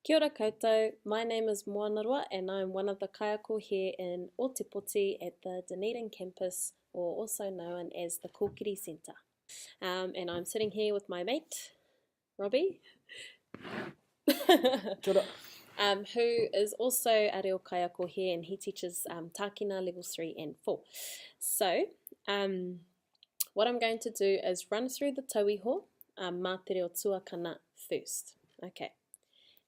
Kia ora koutou, my name is Moanarua and I'm one of the kaiako here in Otepoti at the Dunedin campus, or also known as the Kōkiri Centre. And I'm sitting here with my mate, Robbie, Kia ora. who is also a reo kaiako here, and he teaches Tākina levels 3 and 4. So, what I'm going to do is run through the tauiho mā te reo tuakana first. Okay.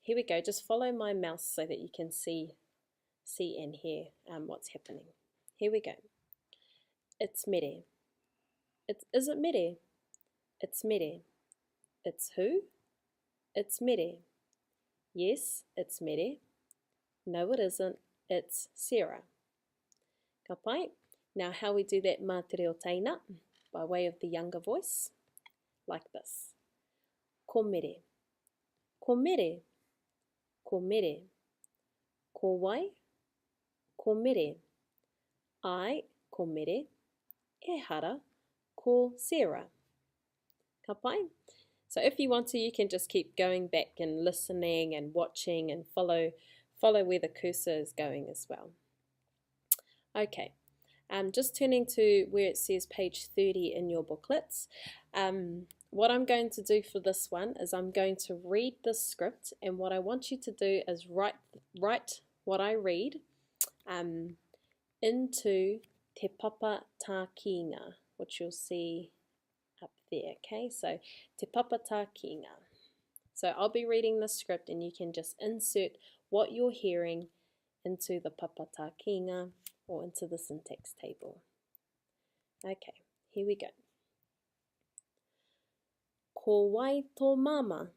Here we go, just follow my mouse so that you can see and hear what's happening. Here we go. It's mere. Is it mere? It's mere. It's who? It's mere. Yes, it's mere. No, it isn't. It's Sarah. Ka pai? Now how we do that mā te reo teina, by way of the younger voice, like this. Ko mere. Ko mere. Ko mere. Ko wai. Ko mere. Ai, ko mere. E hara, ko Sarah. Ka pai? So if you want to, you can just keep going back and listening and watching and follow where the cursor is going as well. Okay, just turning to where it says page 30 in your booklets. What I'm going to do for this one is I'm going to read the script, and what I want you to do is write what I read into te papa tā kinga, which you'll see up there. Okay, so te papa tā kinga. So I'll be reading the script and you can just insert what you're hearing into the papa tā kinga or into the syntax table. Okay, here we go. Ko wai tō mama.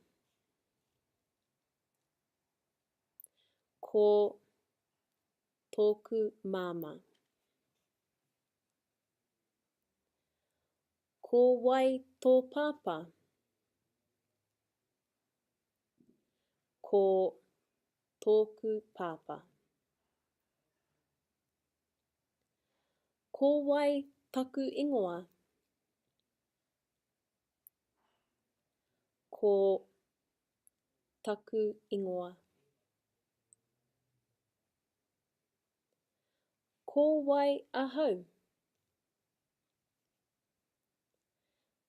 Ko tōku mama. Ko wai tō papa. Ko tōku papa. Ko wai taku ingoa. Ko taku ingoa. Ko wai ahau.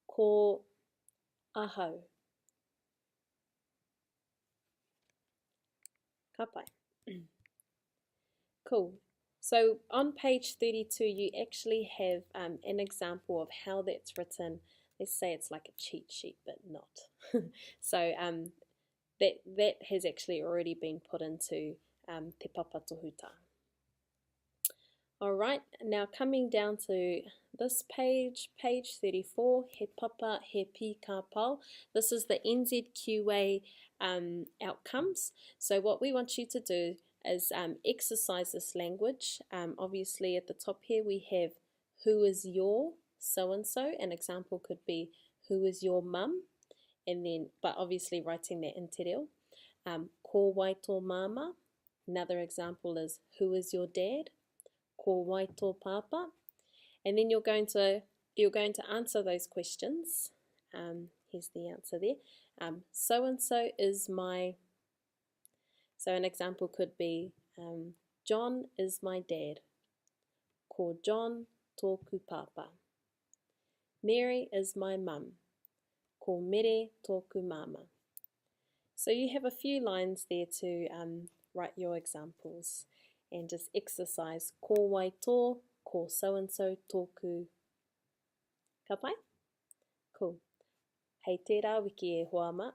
Ko ahau. Ka pai. Cool. So on page 32, you actually have an example of how that's written. Let's say it's like a cheat sheet, but not. So that has actually already been put into te papa tohuta. Alright, now coming down to this page, page 34, he papa he pi ka pau. This is the NZQA outcomes. So what we want you to do is exercise this language. Obviously at the top here we have who is your so-and-so. An example could be who is your mum, and then, but obviously writing that in te reo. Ko wai tō mama. Another example is who is your dad. Ko wai tō papa. And then you're going to answer those questions. Here's the answer there. So-and-so is my... So an example could be, John is my dad. Ko John tōku papa. Mary is my mum. Ko Mere tōku mama. So you have a few lines there to write your examples and just exercise ko wai tō, ko so-and-so tōku. Ka pai? Cool. Hei tērā wiki e hoama.